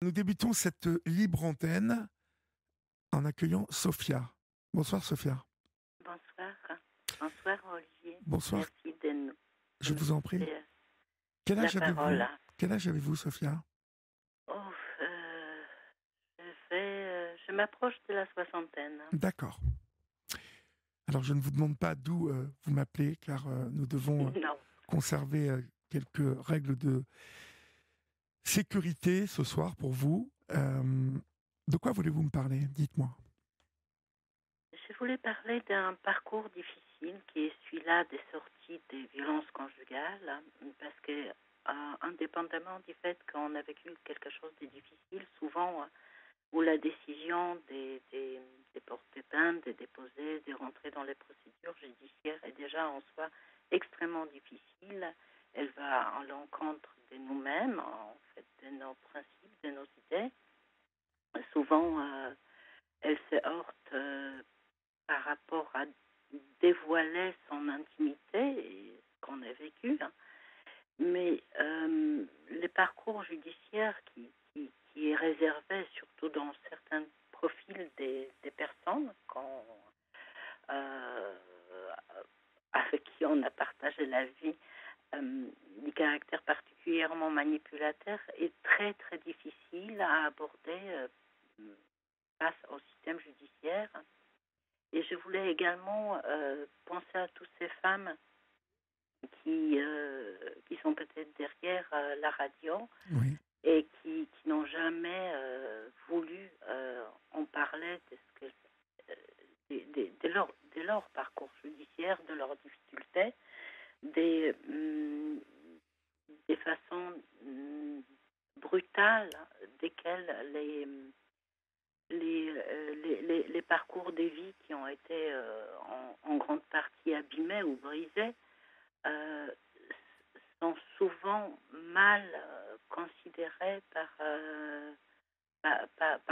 Nous débutons cette libre antenne en accueillant Sophia. Bonsoir Sophia. Bonsoir. Bonsoir Olivier. Bonsoir, Merci de je me vous en prie. laisser Quel la âge avez-vous parole. Quel âge avez-vous Sophia? Oh, je m'approche de la soixantaine. D'accord. Alors je ne vous demande pas d'où vous m'appelez car nous devons Non. conserver quelques règles de sécurité ce soir pour vous. De quoi voulez-vous me parler? Dites-moi. Je voulais parler d'un parcours difficile qui est celui-là des sorties des violences conjugales, parce que, indépendamment du fait qu'on a vécu quelque chose de difficile, souvent, où la décision des porter plainte, de déposer, de rentrer dans les procédures judiciaires est déjà en soi extrêmement difficile. Elle va à l'encontre de nous-mêmes, en fait, de nos principes, de nos idées. Souvent, elle se heurte par rapport à dévoiler son intimité et ce qu'on a vécu. Mais les parcours judiciaires qui est réservé, surtout dans certains profils des personnes euh, avec qui on a partagé la vie, du caractère particulièrement manipulateur, est très très difficile à aborder face au système judiciaire. Et je voulais également penser à toutes ces femmes qui sont peut-être derrière la radio Oui. et qui n'ont jamais voulu en parler de leur parcours judiciaire, de leurs difficultés, des, hum, des façons brutales desquelles les parcours de vie qui ont été en grande partie abîmés ou brisés euh, sont souvent mal considérés par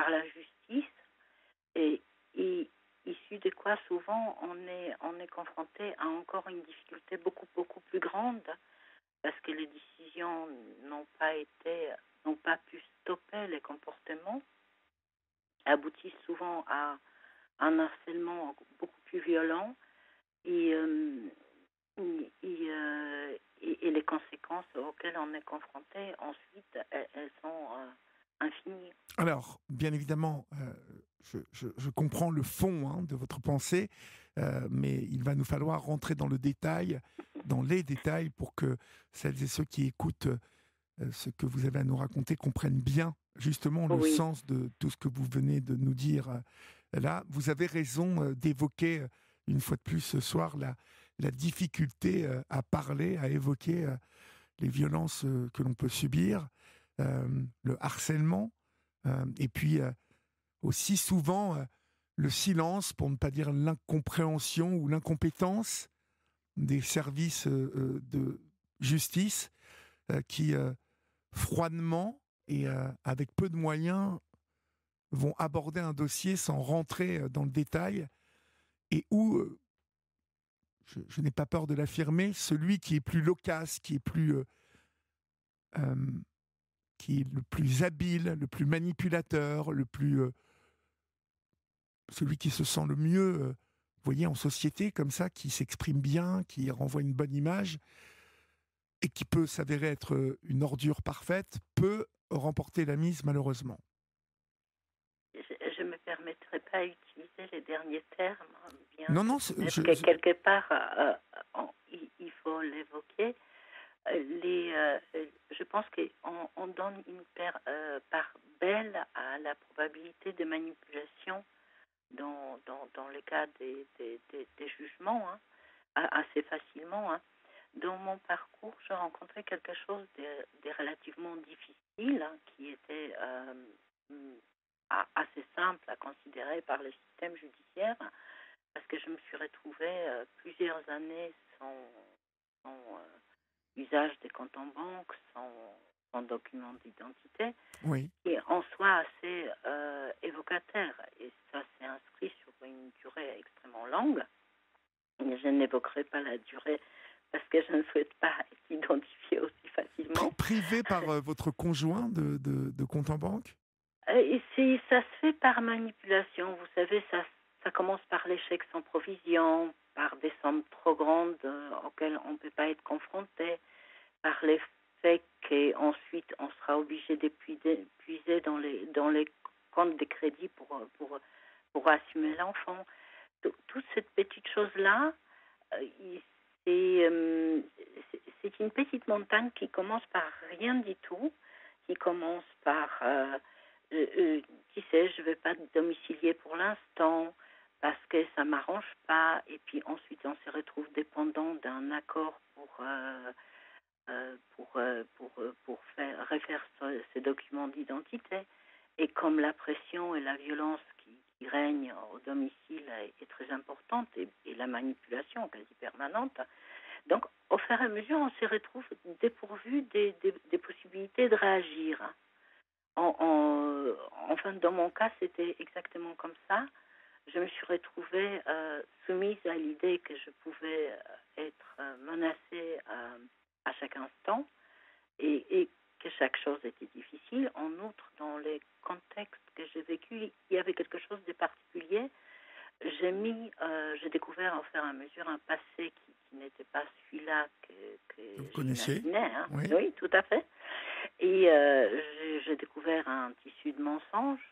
la justice et, et issu de quoi souvent on est confronté à encore une difficulté beaucoup plus grande parce que les décisions n'ont pas pu stopper les comportements, aboutissent souvent à un harcèlement beaucoup plus violent et, et les conséquences auxquelles on est confronté ensuite, elles sont infinies. Alors, bien évidemment, je comprends le fond de votre pensée, mais il va nous falloir rentrer dans le détail, dans les détails, pour que celles et ceux qui écoutent ce que vous avez à nous raconter comprennent bien justement le Oui, sens de tout ce que vous venez de nous dire là. Vous avez raison d'évoquer une fois de plus ce soir la difficulté à parler, à évoquer les violences que l'on peut subir, le harcèlement, et puis aussi souvent le silence, pour ne pas dire l'incompréhension ou l'incompétence des services de justice qui froidement et avec peu de moyens vont aborder un dossier sans rentrer dans le détail et où, je n'ai pas peur de l'affirmer, celui qui est plus loquace, euh, qui est le plus habile, le plus manipulateur, celui qui se sent le mieux, vous voyez, en société, comme ça, qui s'exprime bien, qui renvoie une bonne image, et qui peut s'avérer être une ordure parfaite, peut remporter la mise, malheureusement. je ne me permettrai pas d'utiliser les derniers termes, bien Non, que non, peut-être que quelque part, il faut l'évoquer. Je pense qu'on donne une part belle à la probabilité de manipulation dans le cas des jugements, assez facilement. Dans mon parcours, j'ai rencontré quelque chose de relativement difficile, qui était assez simple à considérer par le système judiciaire, parce que je me suis retrouvée plusieurs années sans usage des comptes en banque, sans document d'identité, oui. qui est en soi assez évocateur. Et ça s'est inscrit sur une durée extrêmement longue. Et je n'évoquerai pas la durée parce que je ne souhaite pas être identifiée aussi difficilement. Privé par votre conjoint de compte en banque? Ça se fait par manipulation. Vous savez, ça commence par l'échec sans provision, par des sommes trop grandes auxquelles on ne peut pas être confronté, par les faits qu'ensuite on sera obligé d'épuiser dans les comptes de crédit pour assumer l'enfant. Toute cette petite chose-là, c'est c'est une petite montagne qui commence par rien du tout, qui commence par tu sais, je ne vais pas te domicilier pour l'instant parce que ça ne m'arrange pas, et puis ensuite on se retrouve dépendant d'un accord pour refaire ces documents d'identité. Et comme la pression et la violence qui règnent au domicile est très importante, et la manipulation quasi permanente, donc au fur et à mesure, on se retrouve dépourvu des possibilités de réagir. Enfin, dans mon cas, c'était exactement comme ça. Je me suis retrouvée soumise à l'idée que je pouvais être menacée à chaque instant, et que chaque chose était difficile. En outre, dans les contextes que j'ai vécus, il y avait quelque chose de particulier. J'ai découvert au fur et à mesure un passé qui n'était pas celui-là que Vous connaissez? j'imaginais. Hein. Oui. Oui, tout à fait. Et j'ai découvert un tissu de mensonges,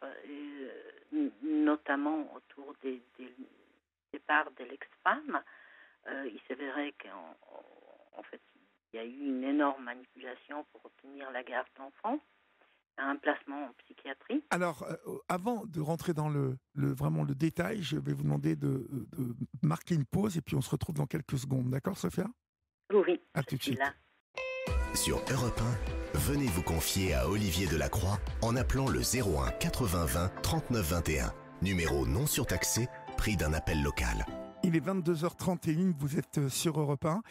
notamment autour des départs de l'ex-femme. Il s'avérait qu'en fait, il y a eu une énorme manipulation pour obtenir la garde d'enfants, un placement en psychiatrie. Alors, avant de rentrer dans vraiment le détail, je vais vous demander de marquer une pause et puis on se retrouve dans quelques secondes. D'accord, Sophia? Oui, À je tout de suis suite. là. Sur Europe 1, venez vous confier à Olivier Delacroix en appelant le 01 80 20 39 21. Numéro non surtaxé, prix d'un appel local. Il est 22h31, vous êtes sur Europe 1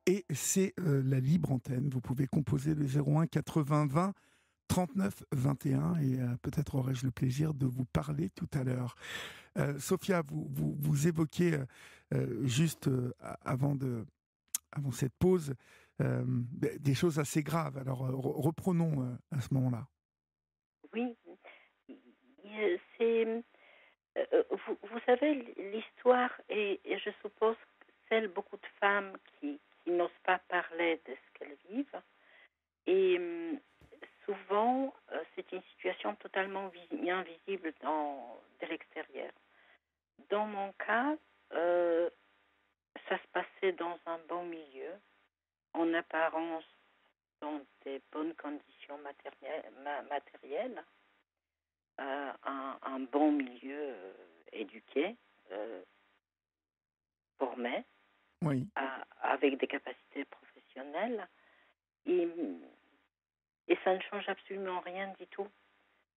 et c'est la libre antenne. Vous pouvez composer le 01 80 20 39 21 et peut-être aurai-je le plaisir de vous parler tout à l'heure. Sophia, vous évoquiez juste avant cette pause des choses assez graves. Alors reprenons à ce moment-là. Oui, c'est... vous savez, l'histoire et je suppose celle beaucoup de femmes qui n'osent pas parler de ce qu'elles vivent. Et souvent, c'est une situation totalement invisible de l'extérieur. Dans mon cas, ça se passait dans un bon milieu, en apparence dans des bonnes conditions matérielles, un bon milieu éduqué, formé, Oui. avec des capacités professionnelles. Et ça ne change absolument rien du tout.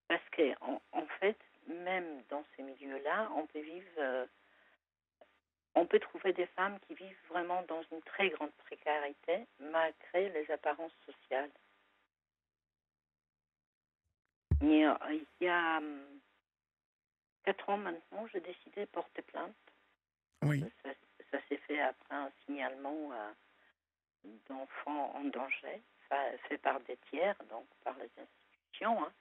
Parce que, en fait, même dans ces milieux-là, on peut trouver des femmes qui vivent vraiment dans une très grande précarité, malgré les apparences sociales. Il y a 4 ans maintenant, j'ai décidé de porter plainte. Oui. Ça s'est fait après un signalement d'enfants en danger, fait par des tiers, donc par les institutions, hein,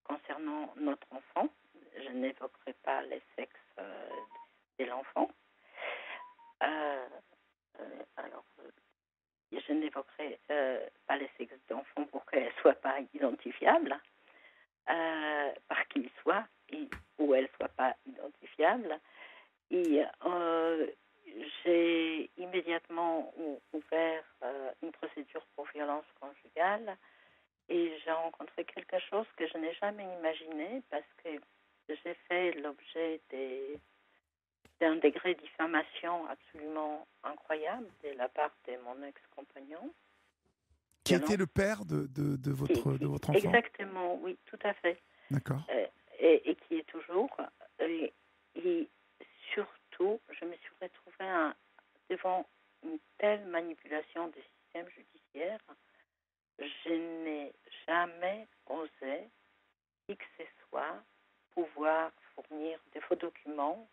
concernant notre enfant. Je n'évoquerai pas les sexes de l'enfant. Je n'évoquerai pas les sexes d'enfants pour qu'elles ne soient pas identifiables, par qui ils soient, ou elles ne soient pas identifiables. Et j'ai immédiatement ouvert une procédure pour violence conjugale, et j'ai rencontré quelque chose que je n'ai jamais imaginé, parce que j'ai fait l'objet d'un degré de diffamation absolument incroyable de la part de mon ex-compagnon. Qui était le père de votre enfant? Exactement, oui, tout à fait. D'accord. Et qui est toujours. Et surtout, je me suis retrouvée devant une telle manipulation du système judiciaire. Je n'ai jamais osé, qui que ce soit, pouvoir fournir de faux documents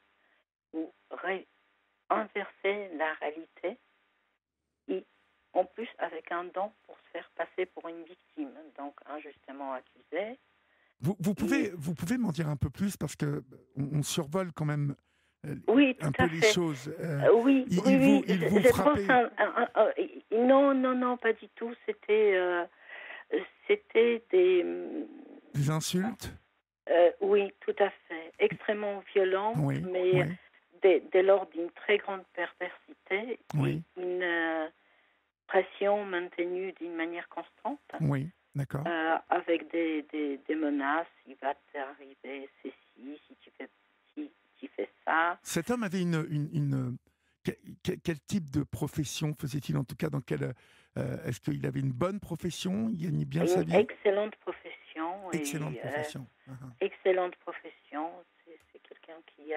ou inverser la réalité. Et en plus avec un don pour se faire passer pour une victime, donc injustement accusée. Vous pouvez m'en dire un peu plus parce que on survole quand même Oui, un tout à peu les fait. choses. Oui. Il vous Je frappait pense non, pas du tout. C'était des insultes? oui, tout à fait, extrêmement violentes, Oui, mais oui, dès lors d'une très grande perversité et oui, une pression maintenue d'une manière constante, oui, d'accord. avec des menaces. Il va t'arriver ceci, si tu fais ça. Cet homme avait quel type de profession faisait-il? En tout cas, est-ce qu'il avait une bonne profession? Il gagnait bien sa Une vie? excellente profession Excellente et profession. Uh-huh. excellente profession. C'est quelqu'un qui,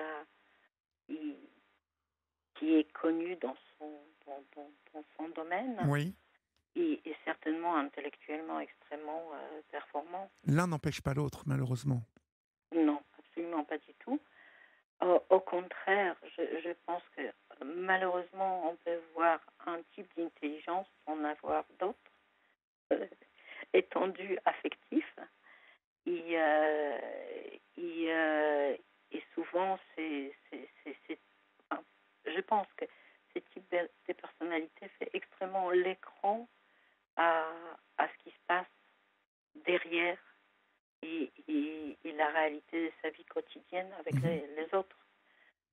qui est connu dans son domaine Oui. et certainement intellectuellement extrêmement performant. L'un n'empêche pas l'autre, malheureusement. Non, absolument pas du tout. Au contraire, je pense que malheureusement, on peut voir un type d'intelligence sans avoir d'autres, euh, étendu affectif. Et, et, euh, et souvent, enfin, je pense que ce type de personnalité fait extrêmement l'écran à, à ce qui se passe derrière et la réalité de sa vie quotidienne avec Mhm. les autres.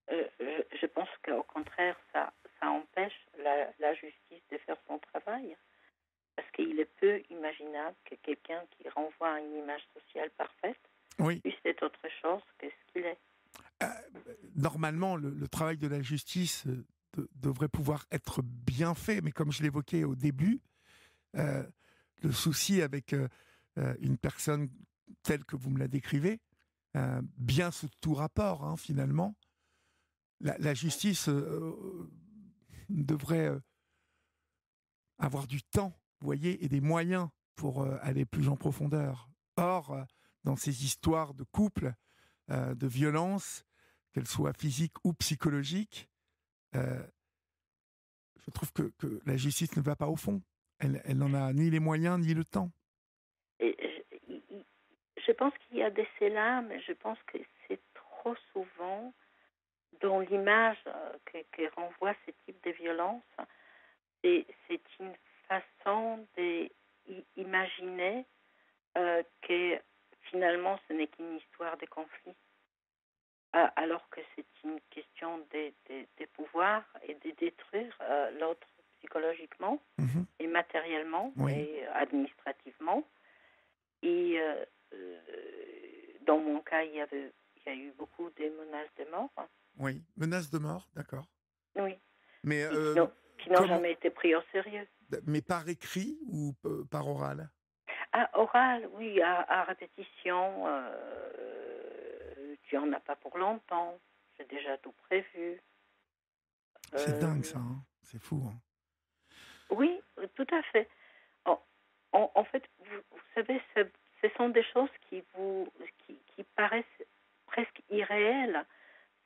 Je pense qu'au contraire, ça empêche la justice de faire son travail, parce qu'il est peu imaginable que quelqu'un qui renvoie à une image sociale parfaite Oui. puisse être autre chose que ce qu'il est. Euh, Normalement, le travail de la justice devrait pouvoir être bien fait, mais comme je l'évoquais au début, euh, le souci avec une personne telle que vous me la décrivez, bien sous tout rapport, hein, finalement, la justice devrait avoir du temps, vous voyez, et des moyens pour aller plus en profondeur. Or, dans ces histoires de couple, de violence, qu'elles soient physiques ou psychologiques, euh, je trouve que la justice ne va pas au fond. Elle n'en a ni les moyens ni le temps. Et je pense qu'il y a des cela, mais je pense que c'est trop souvent dans l'image que renvoie ce type de violence. C'est une façon d'imaginer que finalement ce n'est qu'une histoire de conflit, alors que c'est une question de pouvoir et de détruire l'autre psychologiquement Mhm. et matériellement Oui, et administrativement. Et dans mon cas, il y a eu beaucoup de menaces de mort. oui. Menace de mort, d'accord. Oui, Mais et qui n'ont jamais été pris au sérieux. mais par écrit ou par oral? Oral, oui, à répétition. Tu en as pas pour longtemps. J'ai déjà tout prévu. C'est dingue ça, hein. C'est fou. Hein. Oui, tout à fait. En fait, vous savez, ce sont des choses qui paraissent presque irréelles.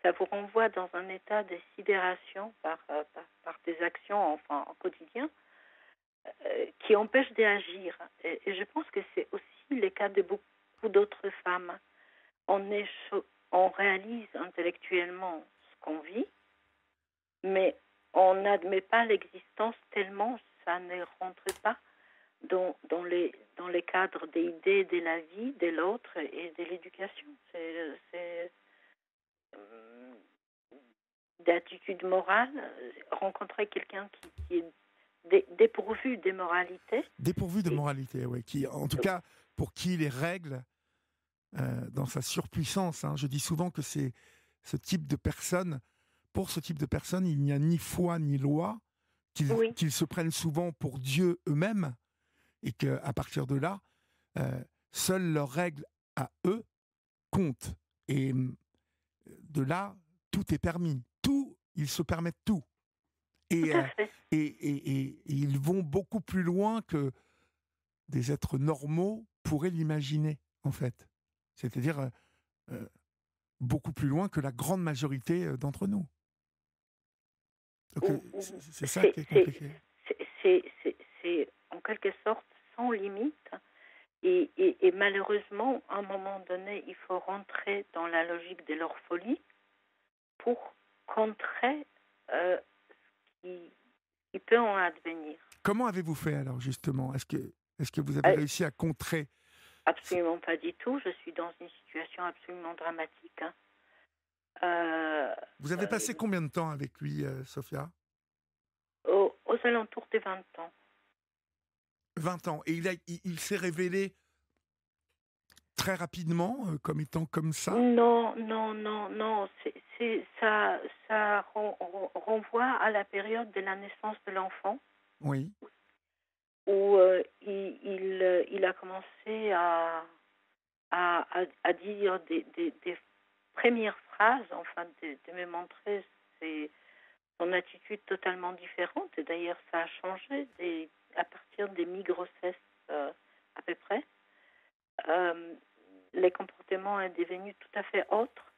Ça vous renvoie dans un état de sidération par des actions, enfin, au quotidien, qui empêchent d'agir. Et je pense que c'est aussi le cas de beaucoup d'autres femmes. On réalise intellectuellement ce qu'on vit, mais on n'admet pas l'existence tellement ça ne rentre pas dans les cadres des idées de la vie, de l'autre et de l'éducation. C'est d'attitude morale, rencontrer quelqu'un qui est dépourvu de moralité. Dépourvu de Et, moralité, oui. Qui, en tout cas, pour qui les règles, dans sa surpuissance, hein, je dis souvent que c'est ce type de personne, pour ce type de personne, il n'y a ni foi ni loi, oui, qu'ils se prennent souvent pour Dieu eux-mêmes, et qu'à partir de là, seules leurs règles à eux comptent. Et de là, tout est permis. Tout, ils se permettent tout. tout Et, à fait. et ils vont beaucoup plus loin que des êtres normaux pourraient l'imaginer, en fait. C'est-à-dire euh, beaucoup plus loin que la grande majorité d'entre nous. Donc c'est ça C'est qui est compliqué. c'est en quelque sorte sans limite. Et malheureusement, à un moment donné, il faut rentrer dans la logique de leur folie pour contrer ce qui peut en advenir. Comment avez-vous fait alors justement? Est-ce que vous avez réussi à contrer? Absolument pas du tout. Je suis dans une situation absolument dramatique. Vous avez passé combien de temps avec lui, Sophia? Aux alentours des 20 ans. 20 ans. Et il s'est révélé très rapidement comme étant comme ça? Non. Ça renvoie à la période de la naissance de l'enfant Oui. où il a commencé à dire des premières phrases, enfin de me montrer son attitude totalement différente. Et d'ailleurs, ça a changé à partir des mi-grossesses à peu près. Les comportements sont devenus tout à fait autres.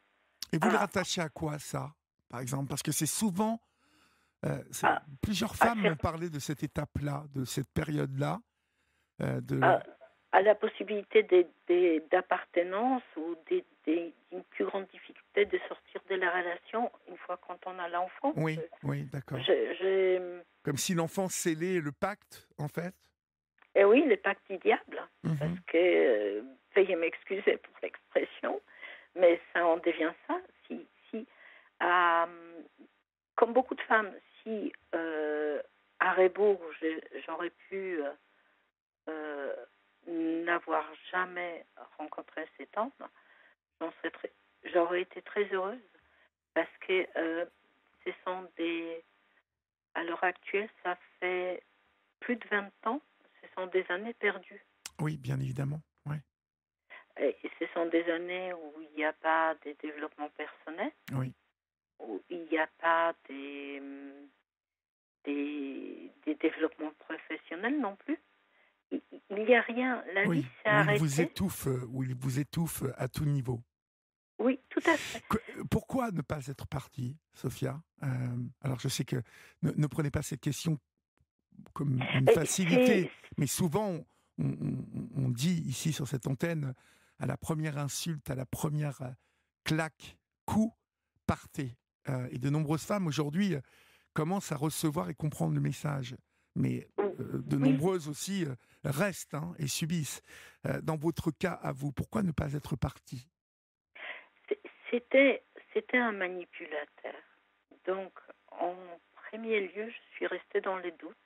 Et vous le rattachez à quoi, ça, par exemple? Parce que c'est souvent... plusieurs femmes m'ont parlé de cette étape-là, de cette période-là. À la possibilité d'appartenance ou d'une plus grande difficulté de sortir de la relation une fois quand on a l'enfant. Oui, d'accord. Comme si l'enfant scellait le pacte, en fait. Et oui, le pacte du diable. Parce que, veuillez m'excuser pour l'expression, mais ça en devient ça. Comme beaucoup de femmes, si à rebours, j'aurais pu n'avoir jamais rencontré cet homme, j'aurais été très heureuse parce que ce sont à l'heure actuelle, ça fait plus de 20 ans, ce sont des années perdues. Oui, bien évidemment. Ouais. Et ce sont des années où il n'y a pas de développement personnel, oui. Où il n'y a pas des développements professionnels non plus. Il n'y a rien. La vie s'est arrêtée. Où il vous étouffe à tout niveau. Oui, tout à fait. Pourquoi ne pas être partie, Sophia? Alors, je sais que ne prenez pas cette question comme une facilité, mais souvent, on dit ici sur cette antenne, à la première insulte, à la première claque, coup, partez. Et de nombreuses femmes, aujourd'hui, commencent à recevoir et comprendre le message. Mais de nombreuses aussi restent et subissent. Dans votre cas, à vous, pourquoi ne pas être partie? C'était un manipulateur. Donc, en premier lieu, je suis restée dans les doutes.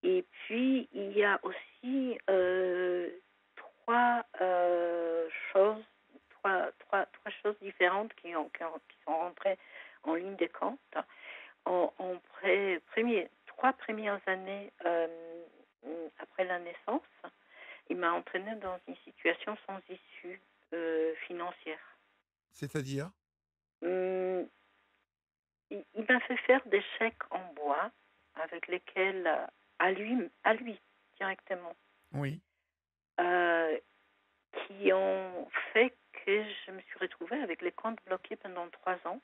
Et puis, il y a aussi trois choses différentes qui sont rentrées en ligne de compte. Trois premières années après la naissance, il m'a entraînée dans une situation sans issue financière. C'est-à-dire? Il m'a fait faire des chèques en bois avec lesquels, à lui directement, oui, qui ont fait que je me suis retrouvée avec les comptes bloqués pendant 3 ans.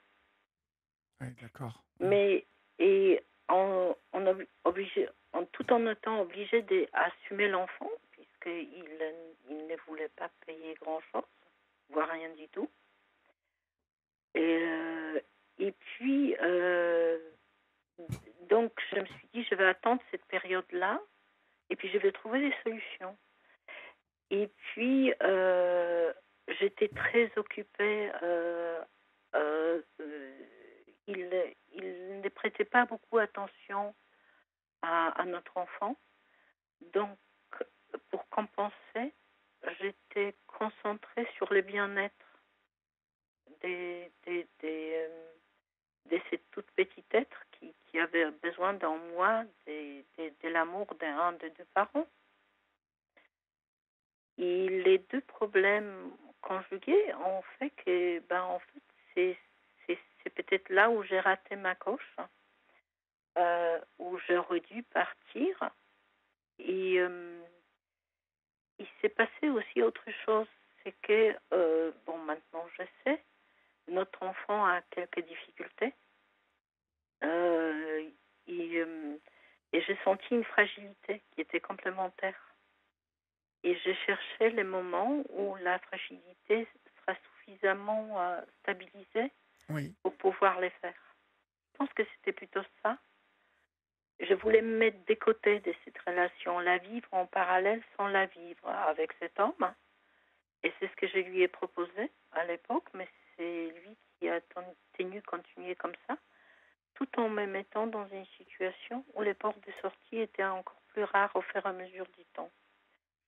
Oui, d'accord. Mais tout en étant obligé d'assumer l'enfant, puisqu'il ne voulait pas payer grand-chose, voire rien du tout. Et puis, donc, je me suis dit, je vais attendre cette période-là, et puis je vais trouver des solutions. Et puis, j'étais très occupée. Il ne prêtait pas beaucoup attention à notre enfant. Donc, pour compenser, j'étais concentrée sur le bien-être de cette toute petite être qui avait besoin dans moi de l'amour d'un des deux parents. Et les deux problèmes conjugués ont fait que, en fait, c'est peut-être là où j'ai raté ma coche, où j'aurais dû partir. Et il s'est passé aussi autre chose, c'est que, maintenant je sais, notre enfant a quelques difficultés. senti une fragilité qui était complémentaire. Et j'ai cherché les moments où la fragilité sera suffisamment stabilisée Oui. pour pouvoir les faire. Je pense que c'était plutôt ça. Je voulais me mettre des côtés de cette relation, la vivre en parallèle sans la vivre avec cet homme. Et c'est ce que je lui ai proposé à l'époque, mais c'est lui qui a tenu continuer comme ça, tout en me mettant dans une situation où les portes de sortie étaient encore plus rares au fur et à mesure du temps.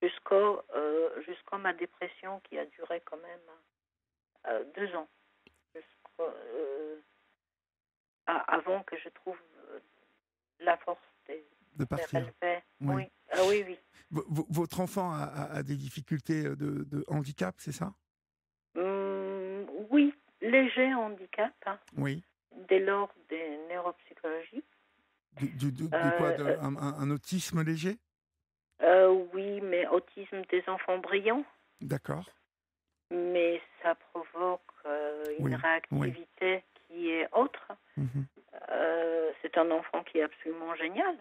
Jusqu'à ma dépression qui a duré quand même 2 ans. Avant que je trouve la force De partir. relever. Oui. Oui. Oui, oui. Votre enfant a des difficultés de handicap, c'est ça? Oui, léger handicap, hein, Oui. dès lors des neuropsychologies. De quoi? Un autisme léger? Oui, mais autisme des enfants brillants. D'accord. Mais ça provoque une Oui. Oui. réactivité qui est autre. Mhm. C'est un enfant qui est absolument génial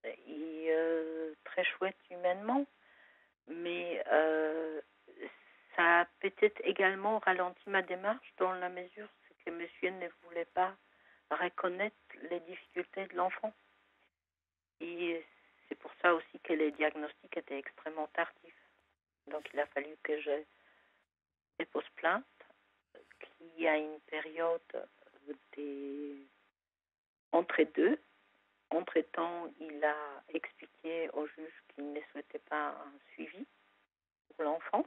et très chouette humainement, mais ça a peut-être également ralenti ma démarche dans la mesure que monsieur ne voulait pas reconnaître les difficultés de l'enfant. Et c'est pour ça aussi que les diagnostics étaient extrêmement tardifs. Donc il a fallu que je dépose plainte, qu'il y a une période entre-deux. Entre-temps, il a expliqué au juge qu'il ne souhaitait pas un suivi pour l'enfant.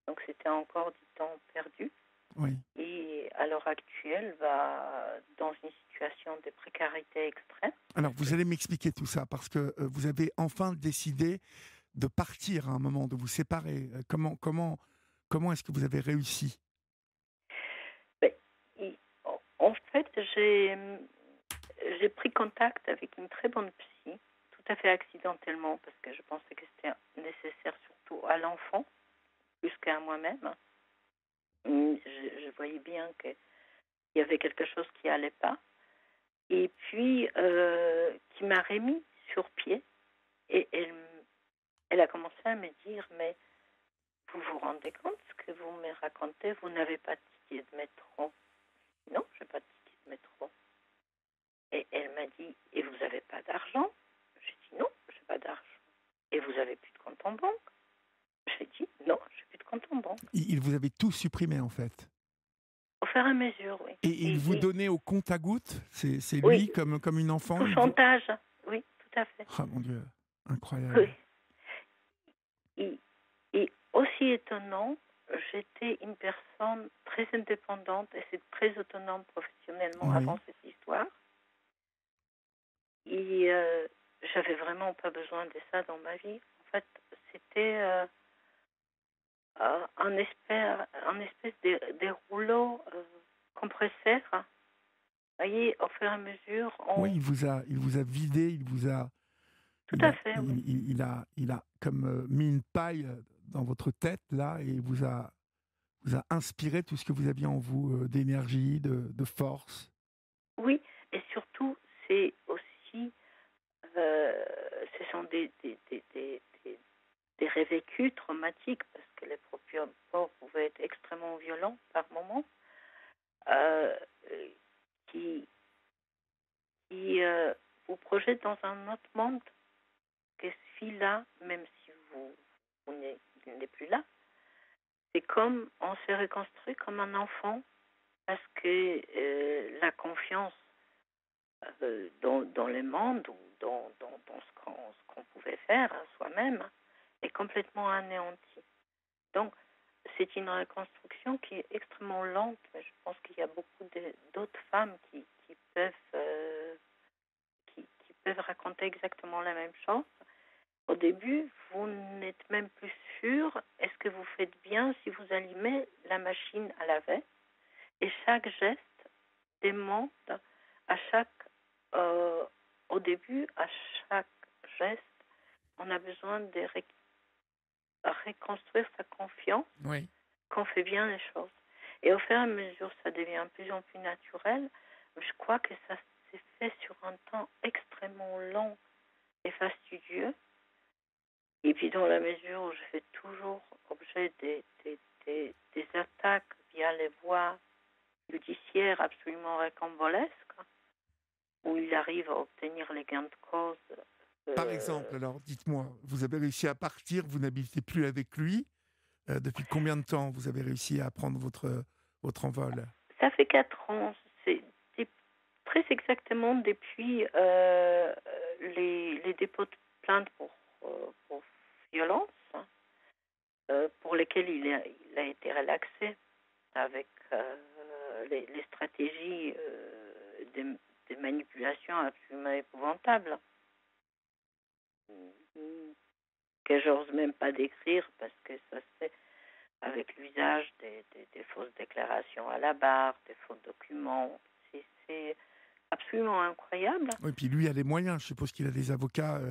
Donc c'était encore du temps perdu. Oui. Et à l'heure actuelle, va dans une situation de précarité extrême. Alors, vous allez m'expliquer tout ça, parce que vous avez enfin décidé de partir à un moment, de vous séparer. Comment est-ce que vous avez réussi? Mais, en fait, j'ai pris contact avec une très bonne psy, tout à fait accidentellement, parce que je pensais que c'était nécessaire surtout à l'enfant, plus qu'à moi-même. Je voyais bien qu'il y avait quelque chose qui n'allait pas. Et puis, qui m'a remis sur pied. Et elle a commencé à me dire, mais vous vous rendez compte ce que vous me racontez? Vous n'avez pas de ticket de métro. Non, je n'ai pas de ticket de métro. Et elle m'a dit, et vous n'avez pas d'argent? J'ai dit, non, je n'ai pas d'argent. Et vous n'avez plus de compte en banque? J'ai dit, non, je n'ai plus de compte en banque. Il vous avait tout supprimé, en fait. Au fur et à mesure, oui. Et il vous donnait au compte à gautte? C'est lui, oui, comme une enfant? sous chantage, oui, tout à fait. Ah, mon Dieu, incroyable. Oui. Et aussi étonnant, j'étais une personne très indépendante et c'est très autonome professionnellement Oui. avant cette histoire. Et j'avais vraiment pas besoin de ça dans ma vie. En fait, c'était un espèce de rouleau compresseur. Vous voyez, au fur et à mesure, Oui, il vous a vidé, Tout à fait, oui. il a comme mis une paille dans votre tête là, et vous a inspiré tout ce que vous aviez en vous, d'énergie, de force. Oui, et surtout, c'est aussi, ce sont des revécus traumatiques parce que les propres pouvaient être extrêmement violents par moments, euh, qui vous projettent dans un autre monde que celui-là, même si il n'est plus là. C'est comme on se reconstruit comme un enfant parce que la confiance dans le monde ou dans ce qu'on pouvait faire soi-même est complètement anéantie. Donc, c'est une reconstruction qui est extrêmement lente, mais je pense qu'il y a beaucoup d'autres femmes qui peuvent raconter exactement la même chose. Au début, vous n'êtes même plus sûr, est-ce que vous faites bien si vous allumez la machine à laver? Et chaque geste demande au début, à chaque geste, on a besoin de reconstruire sa confiance Oui. qu'on fait bien les choses. Et au fur et à mesure, ça devient de plus en plus naturel. Je crois que ça s'est fait sur un temps extrêmement long. et fastidieux. Et puis dans la mesure où je fais toujours objet des attaques via les voies judiciaires absolument rocambolesques, où il arrive à obtenir les gains de cause. Par exemple, alors, dites-moi, vous avez réussi à partir, vous n'habitez plus avec lui. Depuis combien de temps vous avez réussi à prendre votre envol? Ça fait 4 ans. C'est très exactement depuis les dépôts de plainte pour violence, hein, pour lesquels il a été relaxé avec les stratégies des manipulations absolument épouvantables, que j'ose même pas décrire parce que ça se fait avec l'usage des fausses déclarations à la barre, des faux documents. C'est absolument incroyable. Oui, puis lui a les moyens. Je suppose qu'il a des avocats.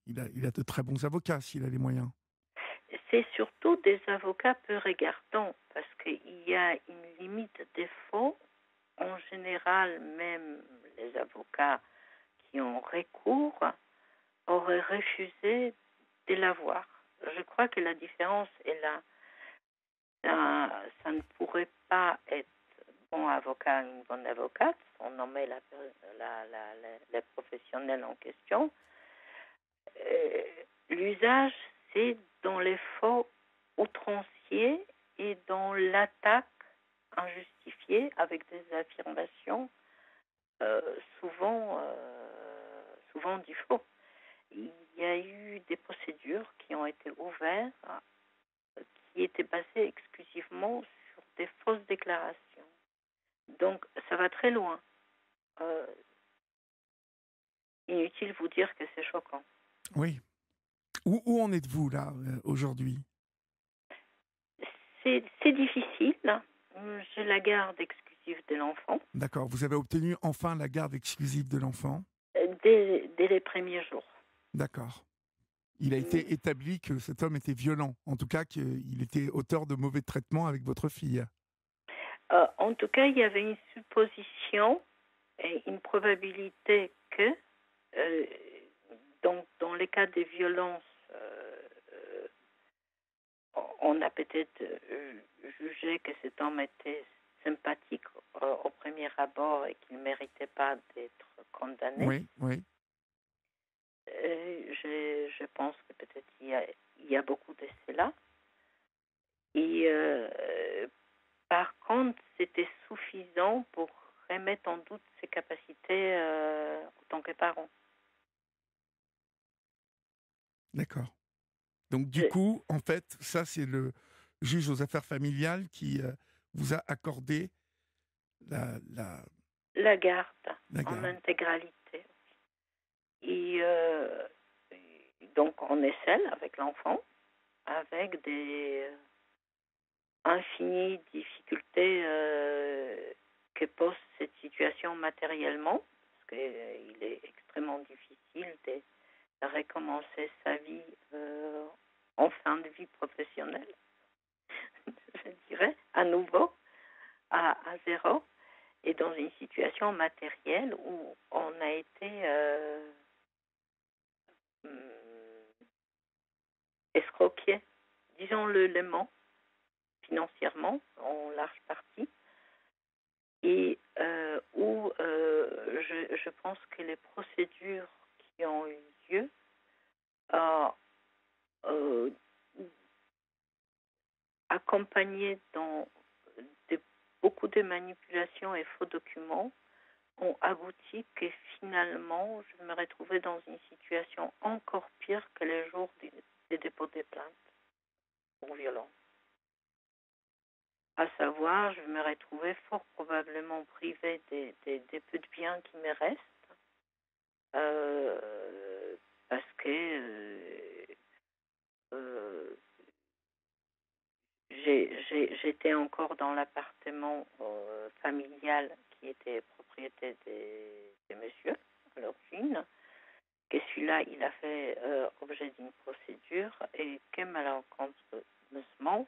Il a de très bons avocats s'il a les moyens. C'est surtout des avocats peu regardants parce qu'il y a une limite des faux. En général, même les avocats qui ont recours auraient refusé de l'avoir. Je crois que la différence est là. Ça ne pourrait pas être bon avocat, une bonne avocate, on nommait les professionnels en question. L'usage, c'est dans les faux outranciers et dans l'attaque injustifiée avec des affirmations souvent du faux. Il y a eu des procédures qui ont été ouvertes qui étaient basées exclusivement sur des fausses déclarations. Donc, ça va très loin. Inutile vous dire que c'est choquant. Oui. Où en êtes-vous là aujourd'hui? C'est difficile. J'ai la garde exclusive de l'enfant. D'accord. Vous avez obtenu enfin la garde exclusive de l'enfant? Dès les premiers jours. D'accord. Il a été établi que cet homme était violent, en tout cas qu'il était auteur de mauvais traitements avec votre fille. En tout cas, il y avait une supposition et une probabilité que, dans les cas de violence, on a peut-être jugé que cet homme était sympathique au premier abord et qu'il ne méritait pas d'être condamné. Oui, oui. Je pense que peut-être il y a beaucoup de cela. Et par contre, c'était suffisant pour remettre en doute ses capacités en tant que parent. D'accord. Donc du coup, en fait, ça c'est le juge aux affaires familiales qui vous a accordé la garde la en garde. intégralité. Et donc on est seul avec l'enfant, avec des infinies difficultés que pose cette situation matériellement, parce qu'il est extrêmement difficile de recommencer sa vie en fin de vie professionnelle, je dirais, à nouveau, à zéro, et dans une situation matérielle où on a été escroqué, disons-le lément, financièrement, en large partie, et où je pense que les procédures qui ont eu lieu accompagnées dans beaucoup de manipulations et faux documents, ont abouti que finalement, je me retrouvais dans une situation encore pire que les jours des dépôts des plaintes pour violence. À savoir, je me retrouvais fort probablement privée des peu de biens qui me restent, parce que j'étais encore dans l'appartement familial qui était propriété de monsieur à l'origine, que celui-là, il a fait objet d'une procédure et que malheureusement,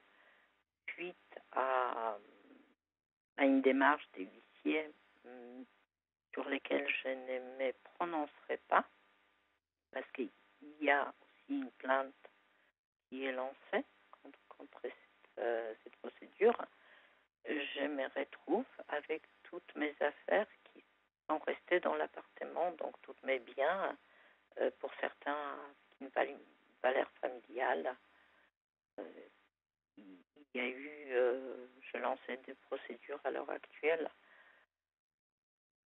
suite à une démarche des huissiers sur lesquels je ne me prononcerai pas, parce qu'il y a aussi une plainte qui est lancée contre cette procédure, je me retrouve avec toutes mes affaires qui sont restées dans l'appartement, donc tous mes biens, pour certains qui une valeur familiale. Il y a eu, je lançais des procédures à l'heure actuelle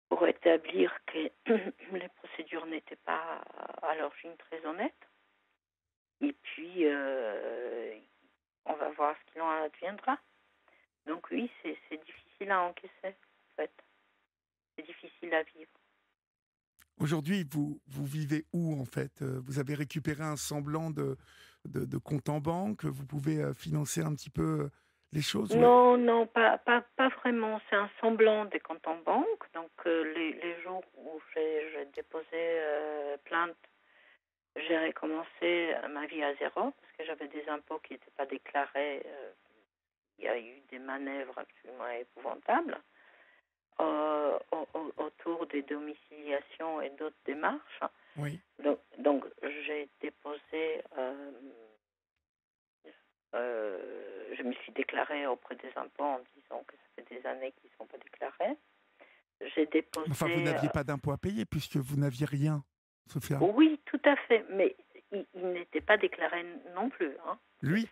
pour établir que les procédures n'étaient pas à l'origine très honnêtes. Et puis, on va voir ce qu'il en adviendra. Donc oui, c'est difficile à encaisser, en fait. C'est difficile à vivre. Aujourd'hui, vous vivez où, en fait? Vous avez récupéré un semblant de compte en banque? Vous pouvez financer un petit peu les choses? Non, pas vraiment. C'est un semblant des comptes en banque. Donc, les jours où j'ai déposé plainte, j'ai recommencé ma vie à zéro parce que j'avais des impôts qui n'étaient pas déclarés. Il y a eu des manœuvres absolument épouvantables autour des domiciliations et d'autres démarches. Oui. Donc j'ai déposé, je me suis déclarée auprès des impôts en disant que ça fait des années qu'ils ne sont pas déclarés. J'ai déposé. Enfin, vous n'aviez pas d'impôts à payer puisque vous n'aviez rien, Sophia. Oui, tout à fait, mais il n'était pas déclaré non plus. Hein. Lui?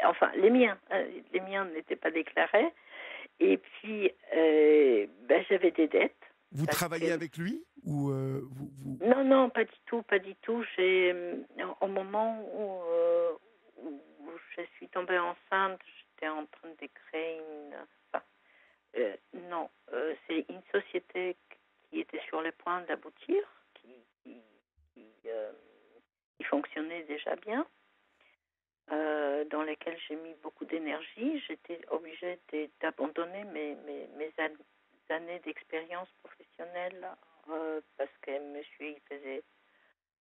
Enfin, les miens n'étaient pas déclarés. Et puis, j'avais des dettes. Vous travaillez avec lui ou vous... Non, pas du tout. Au moment où je suis tombée enceinte, j'étais en train de créer c'est une société qui était sur le point d'aboutir, qui fonctionnait déjà bien, dans laquelle j'ai mis beaucoup d'énergie. J'étais obligée d'abandonner mes années d'expérience professionnelle parce que monsieur il faisait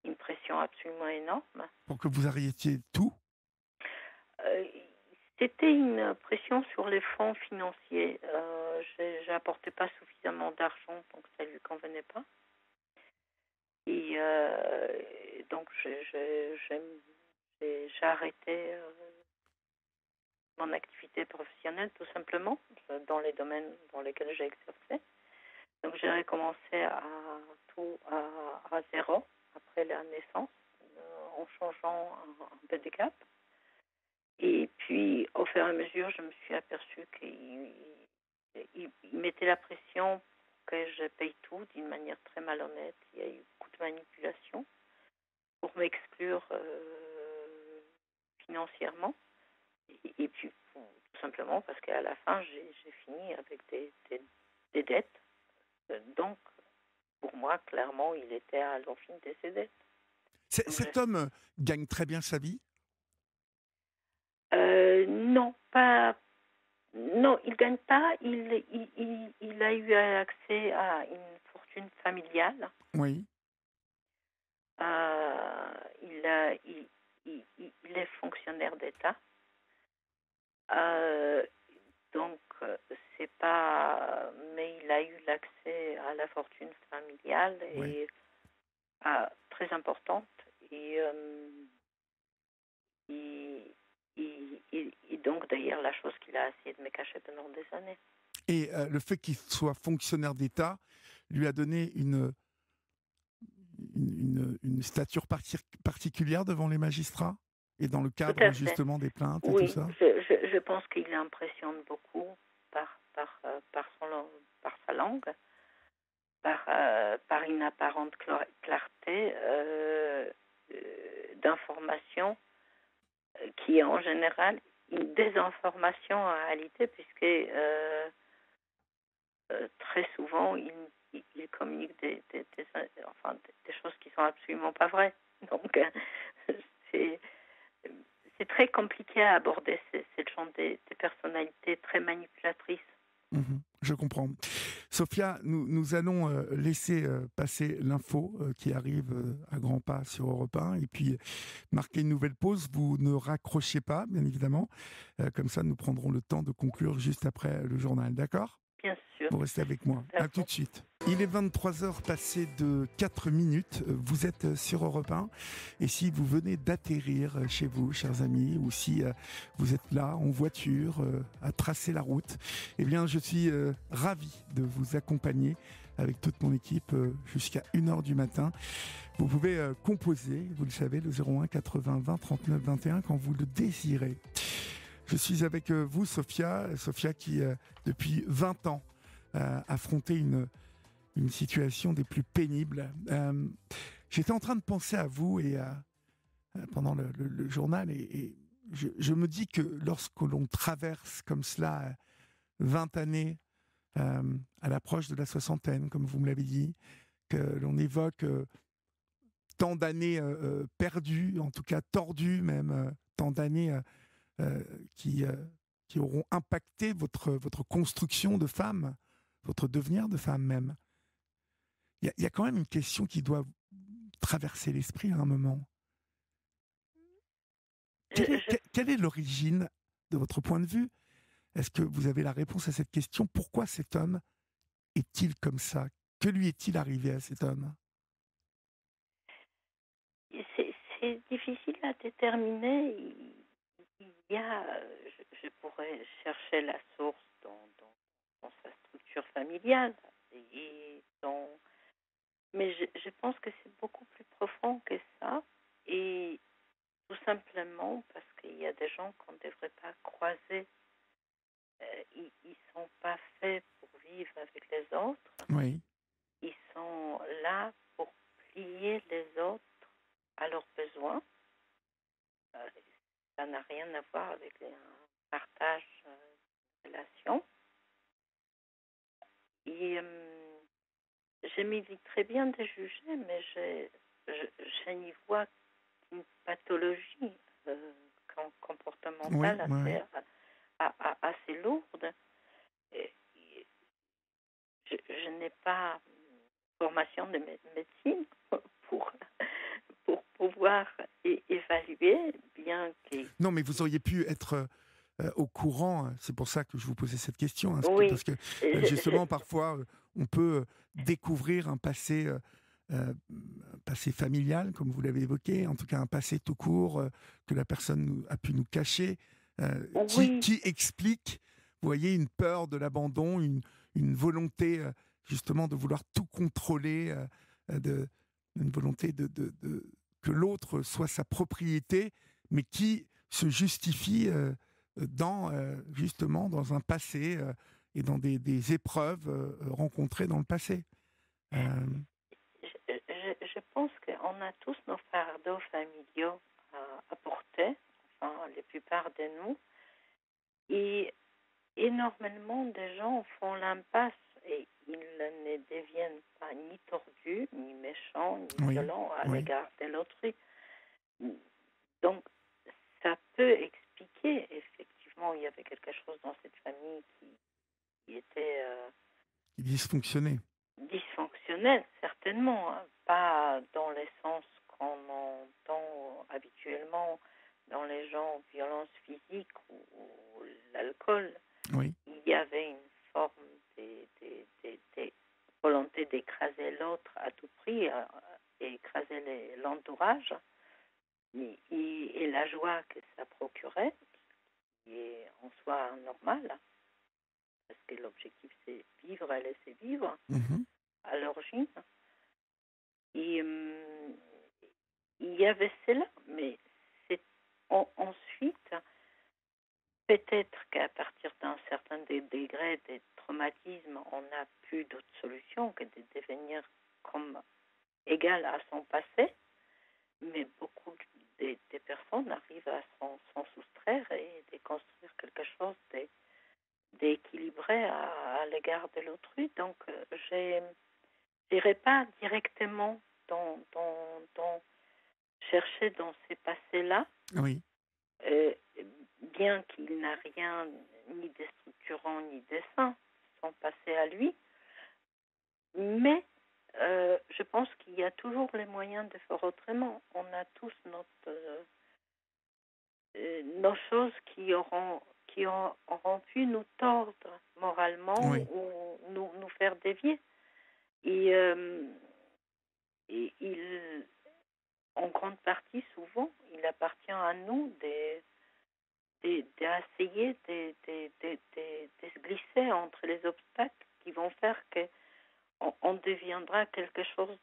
une pression absolument énorme. Pour que vous arrêtiez tout? C'était une pression sur les fonds financiers. Je n'apportais pas suffisamment d'argent, donc ça ne lui convenait pas. Et donc j'ai arrêté mon activité professionnelle tout simplement dans les domaines dans lesquels j'ai exercé. Donc j'ai recommencé à zéro après la naissance en changeant un peu de cap. Et puis au fur et à mesure je me suis aperçue qu'il mettait la pression que je paye tout d'une manière très malhonnête. Il y a eu beaucoup de manipulation pour m'exclure financièrement. Et puis, tout simplement parce qu'à la fin, j'ai fini avec des dettes. Donc, pour moi, clairement, il était à l'origine de ces dettes. Cet homme gagne très bien sa vie? Non, pas... Non, il ne gagne pas. Il a eu accès à une fortune familiale. Oui. Il est fonctionnaire d'État. Donc, c'est pas... Mais il a eu l'accès à la fortune familiale et très importante. Et donc, d'ailleurs, la chose qu'il a essayé de me cacher pendant des années. Et le fait qu'il soit fonctionnaire d'État lui a donné une stature particulière devant les magistrats? Et dans le cadre justement des plaintes et tout ça? Je pense qu'il impressionne beaucoup par sa langue, par une apparente clarté d'information qui est en général une désinformation en réalité, puisque très souvent il communique des choses qui sont absolument pas vraies. Donc c'est très compliqué à aborder cette genre des personnalités très manipulatrices. Je comprends. Sophia, nous allons laisser passer l'info qui arrive à grands pas sur Europe 1 et puis marquer une nouvelle pause. Vous ne raccrochez pas, bien évidemment. Comme ça, nous prendrons le temps de conclure juste après le journal. D'accord ? bien sûr. Vous restez avec moi. À tout D'accord. de suite. Il est 23 heures passées de 4 minutes. Vous êtes sur Europe 1. Et si vous venez d'atterrir chez vous, chers amis, ou si vous êtes là en voiture à tracer la route, eh bien, je suis ravi de vous accompagner avec toute mon équipe jusqu'à 1h du matin. Vous pouvez composer, vous le savez, le 01 80 20 39 21 quand vous le désirez. Je suis avec vous, Sophia qui, depuis 20 ans, affronter une situation des plus pénibles. J'étais en train de penser à vous et pendant le journal et je me dis que lorsque l'on traverse comme cela 20 années à l'approche de la soixantaine, comme vous me l'avez dit, que l'on évoque tant d'années perdues, en tout cas tordues même, tant d'années euh, qui, euh, qui auront impacté votre construction de femme, votre devenir de femme même. Il y a quand même une question qui doit traverser l'esprit à un moment. Quelle est l'origine de votre point de vue? Est-ce que vous avez la réponse à cette question? Pourquoi cet homme est-il comme ça? Que lui est-il arrivé à cet homme? C'est difficile à déterminer. Il y a, je pourrais chercher la source dans sa structure familiale, et mais je pense que c'est beaucoup plus profond que ça, et tout simplement parce qu'il y a des gens qu'on ne devrait pas croiser. Ils sont pas faits pour vivre avec les autres. Oui. Ils sont là pour plier les autres à leurs besoins. Euh, Ça n'a rien à voir avec un partage de relations. Et je m'évite très bien de juger, mais je n'y vois qu'une pathologie Oui, comportementale oui. assez lourde. Et je n'ai pas formation de médecine pour, pour pouvoir évaluer, bien que... Non, mais vous auriez pu être au courant. C'est pour ça que je vous posais cette question. Oui, Parce que justement, parfois, on peut découvrir un passé familial, comme vous l'avez évoqué, en tout cas un passé tout court que la personne a pu nous cacher, oui, qui explique, vous voyez, une peur de l'abandon, une volonté justement de vouloir tout contrôler, une volonté que l'autre soit sa propriété, mais qui se justifie justement dans un passé et dans des épreuves rencontrées dans le passé. je pense qu'on a tous nos fardeaux familiaux à porter, enfin la plupart de nous, et énormément de gens font l'impasse et ils ne deviennent pas ni tordus, ni méchants, ni Oui, violents à oui. l'égard de l'autrui. Donc, ça peut expliquer, effectivement, il y avait quelque chose dans cette famille qui était Il dysfonctionnait. dysfonctionnel, certainement, hein. Pas dans le sens qu'on entend habituellement dans les gens, violence physique ou l'alcool. Oui, Il y avait une forme de volonté d'écraser l'autre à tout prix, et écraser l'entourage, et la joie que ça procurait, qui est en soi normal, parce que l'objectif c'est vivre et laisser vivre mhm, à l'origine. Et il y avait cela, mais c'est ensuite, peut-être qu'à partir d'un certain degré de traumatisme, on n'a plus d'autre solution que de devenir comme égal à son passé, mais beaucoup de personnes arrivent à s'en soustraire et de construire quelque chose d'équilibré à l'égard de l'autrui. Donc, je n'irai pas directement dans chercher dans ces passés-là, oui. euh, bien qu'il n'a rien ni de structurant ni de sain, son passé à lui, mais je pense qu'il y a toujours les moyens de faire autrement. On a tous nos choses qui auront pu nous tordre moralement Oui. ou nous faire dévier. Et, et en grande partie, souvent, il appartient à nous d'essayer de se glisser entre les obstacles qui vont faire qu'on deviendra quelque chose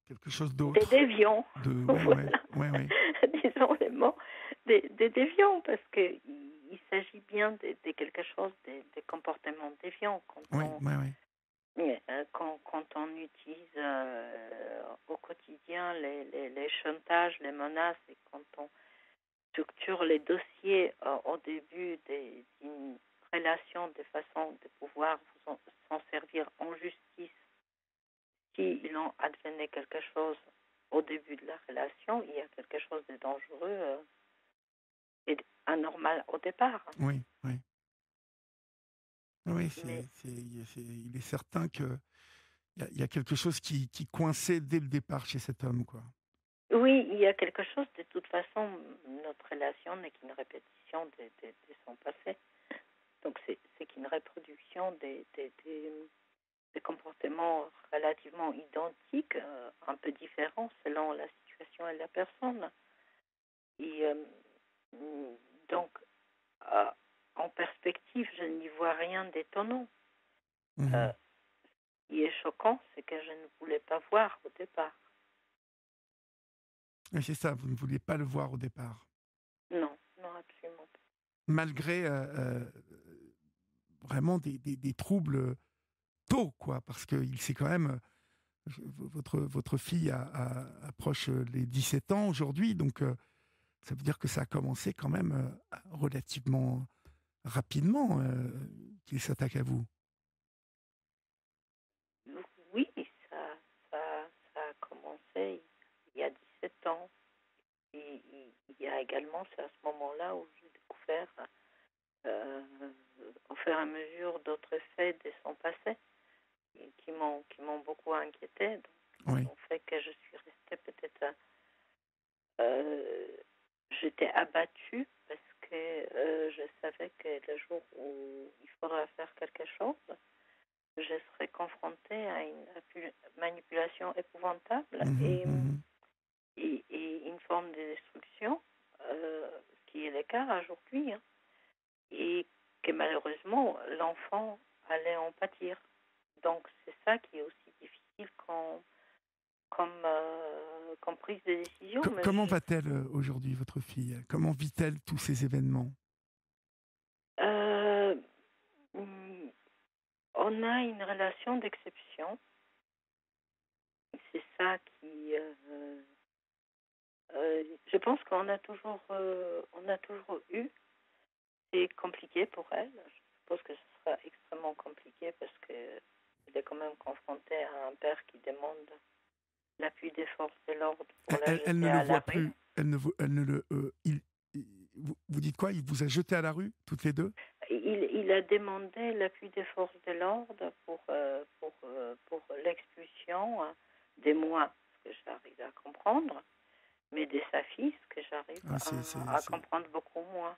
Quelque chose des d'autre. déviants. Ouais, Voilà. ouais, ouais. Disons les mots, des déviants, parce qu'il s'agit bien de quelque chose, des comportements déviants. Oui, ouais, ouais. Quand on utilise au quotidien les chantages, les menaces, et quand on structure les dossiers au début d'une relation de façon de pouvoir s'en servir en justice, s'il en advenait quelque chose au début de la relation, il y a quelque chose de dangereux et anormal au départ. Oui, oui. Oui, Mais il est certain que il y a quelque chose qui coinçait dès le départ chez cet homme, quoi. oui, il y a quelque chose, de toute façon, notre relation n'est qu'une répétition de son passé. Donc c'est qu'une reproduction des comportements relativement identiques, un peu différents selon la situation et la personne. Et donc, euh, en perspective, je n'y vois rien d'étonnant. Mhm. Ce qui est choquant, c'est que je ne voulais pas voir au départ. Et c'est ça, vous ne vouliez pas le voir au départ. Non, non, absolument pas. Malgré vraiment des troubles tôt, quoi, parce qu'il s'est quand même. Votre fille approche les 17 ans aujourd'hui, donc ça veut dire que ça a commencé quand même relativement rapidement qu'il s'attaque à vous. Oui, ça, ça a commencé il y a 17 ans. Et il y a également, c'est à ce moment-là où j'ai découvert, euh, au fur et à mesure, d'autres faits de son passé qui m'ont beaucoup inquiété. Donc, Oui. ont fait que je suis restée peut-être. Euh, J'étais abattue parce que je savais que le jour où il faudra faire quelque chose, je serais confrontée à une manipulation épouvantable Mhm, mhm. et une forme de destruction, ce qui est le cas aujourd'hui, hein, et que malheureusement l'enfant allait en pâtir. Donc c'est ça qui est aussi difficile comme prise de décision. Mais Comment va-t-elle aujourd'hui, votre fille? Comment vit-elle tous ces événements? euh, mm, on a une relation d'exception. C'est ça qui, je pense qu'on a toujours eu. C'est compliqué pour elle. Je suppose que ce sera extrêmement compliqué parce qu'elle est quand même confrontée à un père qui demande l'appui des forces de l'ordre pour la Elle jeter ne le à la voit rue. plus. Elle ne le. Vous dites quoi? Il vous a jeté à la rue, toutes les deux? Il a demandé l'appui des forces de l'ordre pour l'expulsion de moi, ce que j'arrive à comprendre, mais de sa fille, ce que j'arrive Ah, à comprendre beaucoup moins.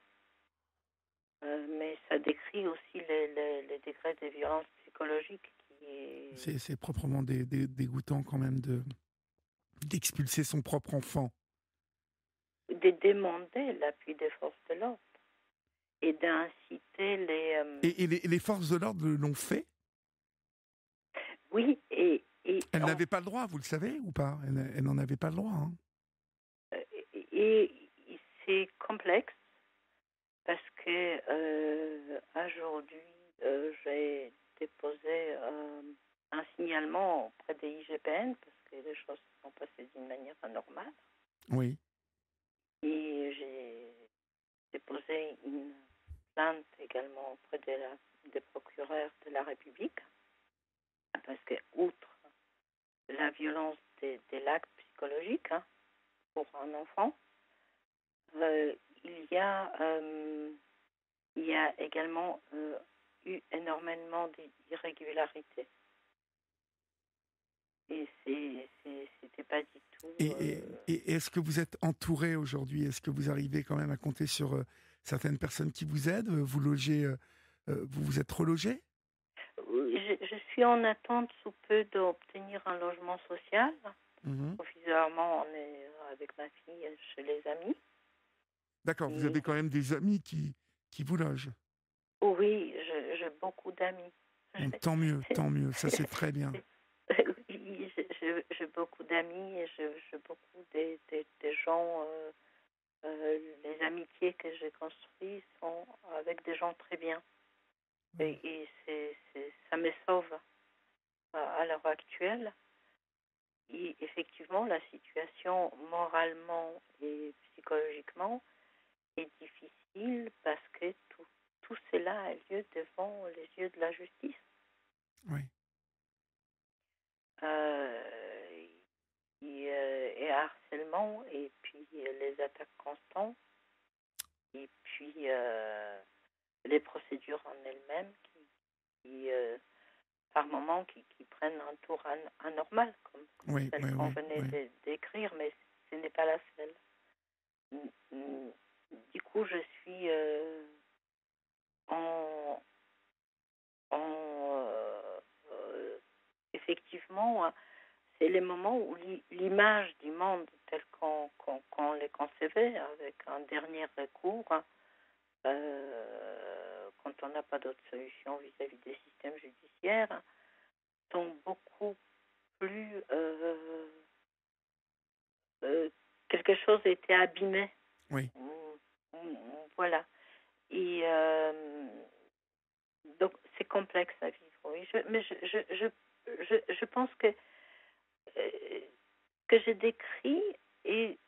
Mais ça décrit aussi les degrés de violence psychologique qui est c'est proprement dégoûtant quand même d'expulser son propre enfant. de demander l'appui des forces de l'ordre et d'inciter Et les forces de l'ordre l'ont fait? oui, Elle n'avait pas le droit, vous le savez ou pas? Elle n'en avait pas le droit, hein. et c'est complexe parce que aujourd'hui, j'ai déposé un signalement auprès des IGPN parce que les choses se sont passées d'une manière anormale. Oui. Et j'ai déposé une plainte également auprès des procureurs de la République parce que, outre la violence de l'acte psychologique, hein, pour un enfant, euh, il y a, euh, il y a également eu énormément d'irrégularités. Et c'était pas du tout. Et est-ce que vous êtes entouré aujourd'hui? Est-ce que vous arrivez quand même à compter sur certaines personnes qui vous aident? Vous logez vous vous êtes relogé? Oui, je suis en attente sous peu d'obtenir un logement social. Mhm. Provisoirement, on est avec ma fille chez les amis. D'accord, vous Et avez quand même des amis qui vous logent. oui, j'ai beaucoup d'amis. Bon, tant mieux, ça c'est très bien. Oui, j'ai beaucoup d'amis et j'ai beaucoup des gens. Les amitiés que j'ai construites sont avec des gens très bien. Et ça me sauve à l'heure actuelle. Et effectivement, la situation moralement et psychologiquement est difficile parce que tout cela a lieu devant les yeux de la justice. Oui, Euh, et harcèlement, et puis les attaques constantes, et puis les procédures en elles-mêmes qui par moments, qui prennent un tour anormal, comme oui, celle oui, qu'on oui, venait oui. d'écrire, mais ce n'est pas la seule. Du coup, je suis en, effectivement, c'est les moments où l'image du monde tel qu'on les concevait, avec un dernier recours, quand on n'a pas d'autre solution vis-à-vis des systèmes judiciaires, sont beaucoup plus quelque chose était abîmé. Oui. Voilà. Et donc c'est complexe à vivre. Oui. Mais je pense que j'ai décrit et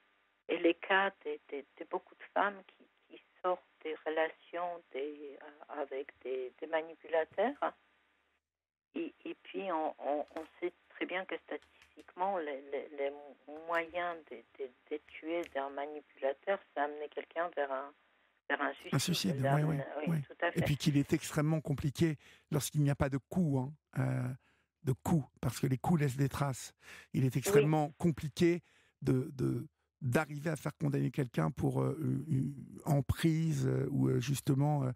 les cas de beaucoup de femmes qui sortent des relations avec des manipulateurs. Et puis, on sait très bien que statistiquement, les moyens de tuer d'un manipulateur, c'est amener quelqu'un vers un Un suicide. suicide, oui, oui, Oui, oui. tout à Et fait. puis qu'il est extrêmement compliqué lorsqu'il n'y a pas de coup, de coup, parce que les coups laissent des traces. Il est Oui, extrêmement compliqué d'arriver à faire condamner quelqu'un pour une emprise ou justement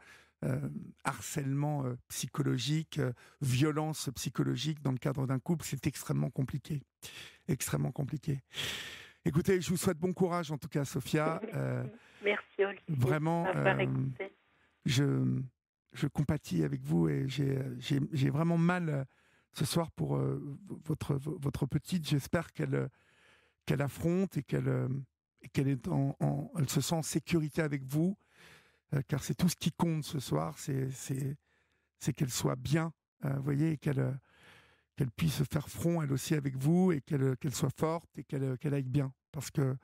harcèlement psychologique, violence psychologique dans le cadre d'un couple. C'est extrêmement compliqué. Extrêmement compliqué. Écoutez, je vous souhaite bon courage en tout cas, Sophia. merci Olivier Vraiment, de m'avoir écouté. je compatis avec vous et j'ai vraiment mal ce soir pour votre petite. J'espère qu'elle affronte et qu'elle est elle se sent en sécurité avec vous, car c'est tout ce qui compte ce soir, c'est qu'elle soit bien, vous voyez, et qu'elle puisse faire front elle aussi avec vous et qu'elle soit forte et qu'elle aille bien, parce que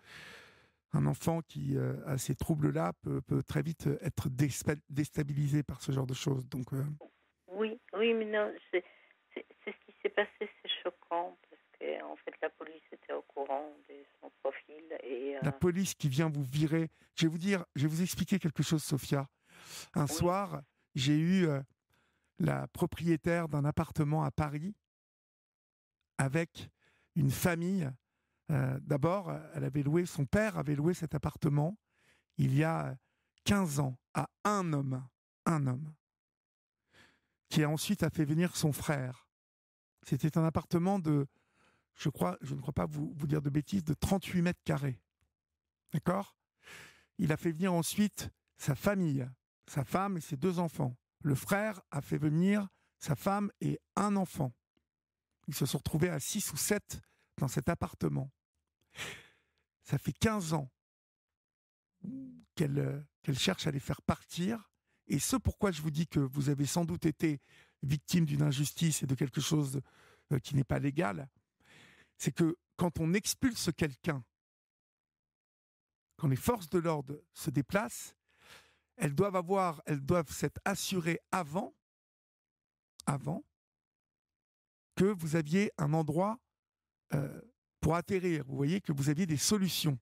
un enfant qui a ces troubles-là peut très vite être déstabilisé par ce genre de choses. Donc, Oui, mais non, c'est ce qui s'est passé, c'est choquant parce que en fait la police était au courant de son profil et la police qui vient vous virer. Je vais vous expliquer quelque chose, Sophia. Un oui, soir, j'ai eu la propriétaire d'un appartement à Paris avec une famille. D'abord, son père avait loué cet appartement il y a 15 ans à un homme, qui ensuite a fait venir son frère. C'était un appartement de, je ne crois pas vous dire de bêtises, de 38 mètres carrés. D'accord ? Il a fait venir ensuite sa famille, sa femme et ses 2 enfants. Le frère a fait venir sa femme et un enfant. Ils se sont retrouvés à 6 ou 7 dans cet appartement. Ça fait 15 ans qu'elle cherche à les faire partir. Et ce pourquoi je vous dis que vous avez sans doute été victime d'une injustice et de quelque chose qui n'est pas légal, c'est que quand on expulse quelqu'un, quand les forces de l'ordre se déplacent, elles doivent s'être assurées avant que vous aviez un endroit pour atterrir. Vous voyez, que vous aviez des solutions.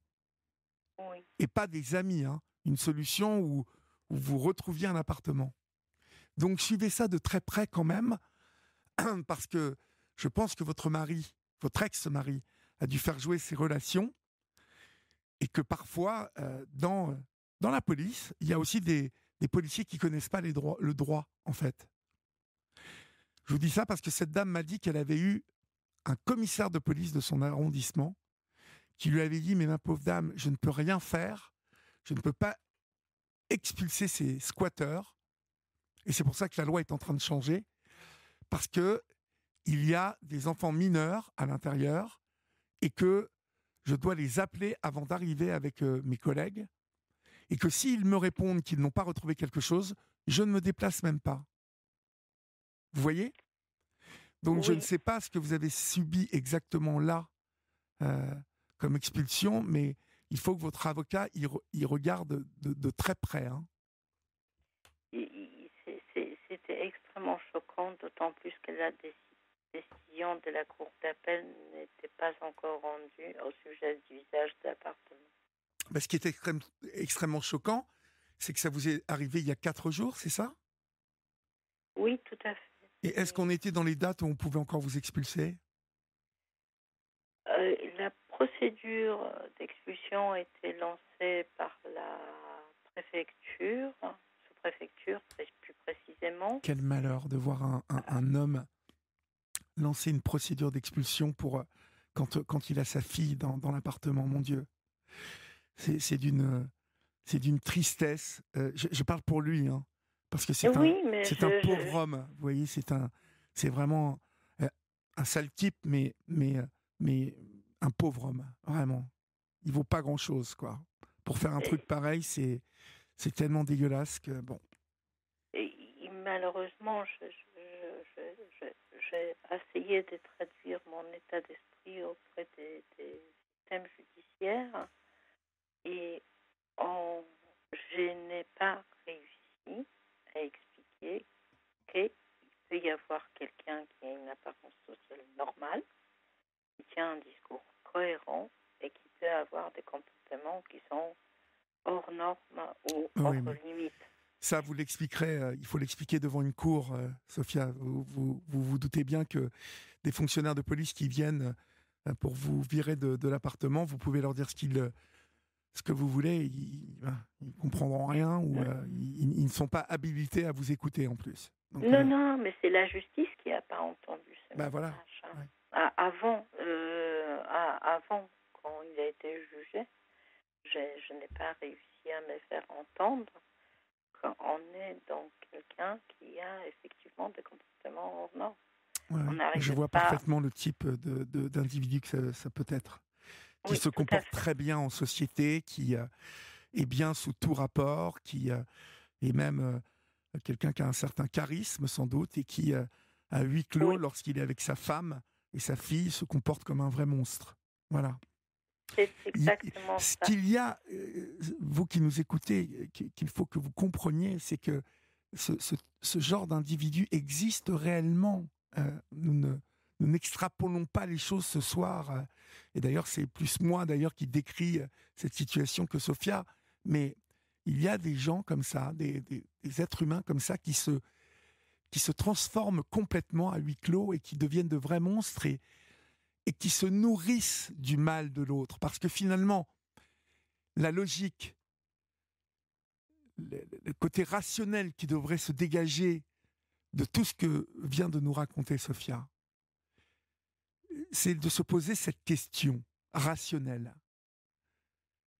oui. Et pas des amis, une solution où vous retrouviez un appartement. Donc suivez ça de très près quand même, parce que je pense que votre ex-mari, a dû faire jouer ses relations, et que parfois, dans la police, il y a aussi des des policiers qui connaissent pas le droit, en fait. Je vous dis ça parce que cette dame m'a dit qu'elle avait eu un commissaire de police de son arrondissement qui lui avait dit « Mais ma pauvre dame, je ne peux rien faire, je ne peux pas expulser ces squatteurs. » Et c'est pour ça que la loi est en train de changer, parce que il y a des enfants mineurs à l'intérieur et que je dois les appeler avant d'arriver avec mes collègues, et que s'ils me répondent qu'ils n'ont pas retrouvé quelque chose, je ne me déplace même pas. Vous voyez ? Donc je ne Oui. sais pas ce que vous avez subi exactement là comme expulsion, mais il faut que votre avocat y regarde de très près. Hein. C'était extrêmement choquant, d'autant plus que la décision de la Cour d'appel n'était pas encore rendue au sujet du usage de l'appartement. Ben, ce qui est extrêmement choquant, c'est que ça vous est arrivé il y a 4 jours, c'est ça ? Oui, tout à fait. Et est-ce qu'on était dans les dates où on pouvait encore vous expulser ? La procédure d'expulsion a été lancée par la préfecture, sous-préfecture plus précisément. Quel malheur de voir un homme lancer une procédure d'expulsion pour quand il a sa fille dans l'appartement, mon Dieu. C'est d'une tristesse. Je parle pour lui, hein, parce que c'est un pauvre homme. Vous voyez, c'est vraiment un sale type, mais un pauvre homme, vraiment. Il vaut pas grand-chose, quoi. Pour faire un truc pareil, c'est tellement dégueulasse que bon. Et malheureusement, j'ai essayé de traduire mon état d'esprit auprès des systèmes judiciaires et je n'ai pas réussi à expliquer qu'il peut y avoir quelqu'un qui a une apparence sociale normale, qui tient un discours cohérent et qui peut avoir des comportements qui sont hors normes ou hors limites. Ça, vous l'expliquerez, il faut l'expliquer devant une cour, Sophia. Vous doutez bien que des fonctionnaires de police qui viennent pour vous virer de l'appartement, vous pouvez leur dire ce que vous voulez, ils comprendront rien ou ils ne sont pas habilités à vous écouter en plus. Donc, non, mais c'est la justice qui n'a pas entendu ce message. Voilà. Ouais. Avant, quand il a été jugé, je n'ai pas réussi à me faire entendre qu'on est dans quelqu'un qui a effectivement des comportements hors normes. Ouais. Je vois parfaitement le type d'individu que ça peut être. Qui se comporte très bien en société, qui est bien sous tout rapport, qui est même quelqu'un qui a un certain charisme sans doute, et qui, à huis clos, lorsqu'il est avec sa femme et sa fille, se comporte comme un vrai monstre. Voilà. C'est exactement ça. Ce qu'il y a, vous qui nous écoutez, qu'il faut que vous compreniez, c'est que ce genre d'individu existe réellement. Nous n'extrapolons pas les choses ce soir. Et d'ailleurs, c'est plus moi d'ailleurs qui décrit cette situation que Sophia. Mais il y a des gens comme ça, des êtres humains comme ça qui se transforment complètement à huis clos et qui deviennent de vrais monstres et qui se nourrissent du mal de l'autre. Parce que finalement, la logique, le côté rationnel qui devrait se dégager de tout ce que vient de nous raconter Sophia, c'est de se poser cette question rationnelle.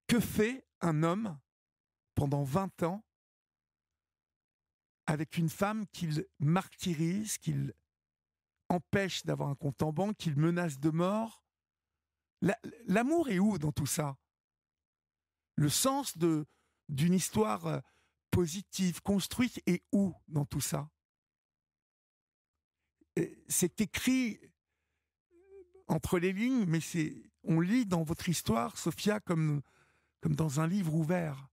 Que fait un homme pendant 20 ans avec une femme qu'il martyrise, qu'il empêche d'avoir un compte en banque, qu'il menace de mort? L'amour est où dans tout ça? Le sens d'une histoire positive, construite, est où dans tout ça? C'est écrit entre les lignes, mais on lit dans votre histoire, Sophia, comme dans un livre ouvert.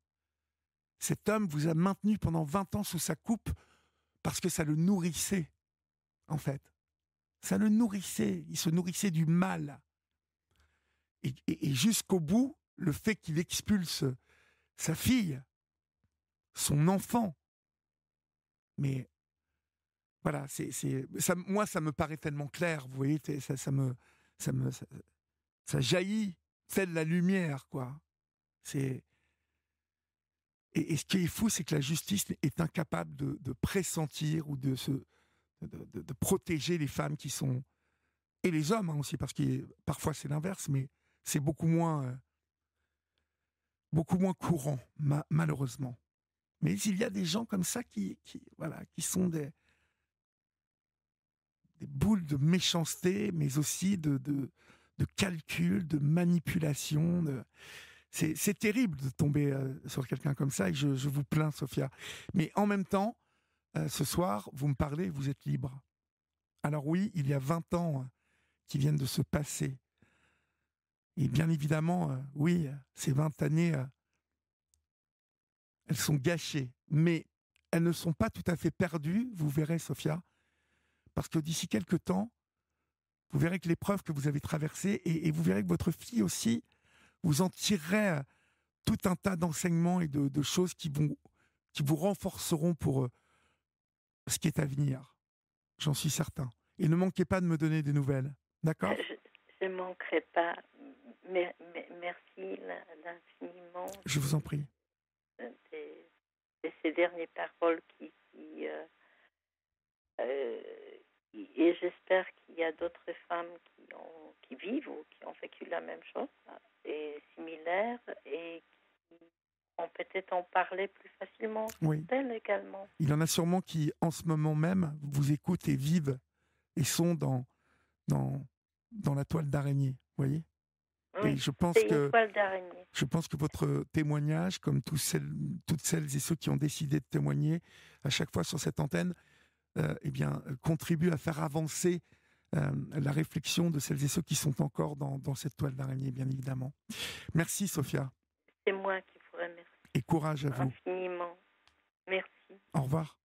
Cet homme vous a maintenu pendant 20 ans sous sa coupe parce que ça le nourrissait, en fait. Ça le nourrissait, il se nourrissait du mal. Et jusqu'au bout, le fait qu'il expulse sa fille, son enfant, mais voilà, ça, moi ça me paraît tellement clair, vous voyez, ça jaillit tel la lumière, quoi. Et ce qui est fou, c'est que la justice est incapable de pressentir ou de protéger les femmes qui sont... Et les hommes aussi, parce que parfois c'est l'inverse, mais c'est beaucoup moins courant, malheureusement. Mais il y a des gens comme ça qui sont des boules de méchanceté, mais aussi de calcul, de manipulation. C'est terrible de tomber sur quelqu'un comme ça, et je vous plains, Sophia. Mais en même temps, ce soir, vous me parlez, vous êtes libre. Alors oui, il y a 20 ans qui viennent de se passer. Et bien évidemment, oui, ces 20 années, elles sont gâchées. Mais elles ne sont pas tout à fait perdues, vous verrez, Sophia. Parce que d'ici quelques temps, vous verrez que l'épreuve que vous avez traversée, et vous verrez que votre fille aussi, vous en tirerez tout un tas d'enseignements et de choses qui vous renforceront pour ce qui est à venir. J'en suis certain. Et ne manquez pas de me donner des nouvelles. D'accord ? Je ne manquerai pas. Merci l'infiniment. Je vous en prie. De ces dernières paroles et j'espère qu'il y a d'autres femmes qui vivent ou qui ont vécu la même chose et similaire et qui vont peut-être en parler plus facilement d'elles également. Il y en a sûrement qui, en ce moment même, vous écoutent et vivent et sont dans la toile d'araignée, vous voyez ? Oui, et je pense que votre témoignage, comme toutes celles et ceux qui ont décidé de témoigner à chaque fois sur cette antenne, contribue à faire avancer la réflexion de celles et ceux qui sont encore dans cette toile d'araignée, bien évidemment. Merci, Sophia. C'est moi qui vous remercie. Et courage à vous. Infiniment. Merci. Au revoir.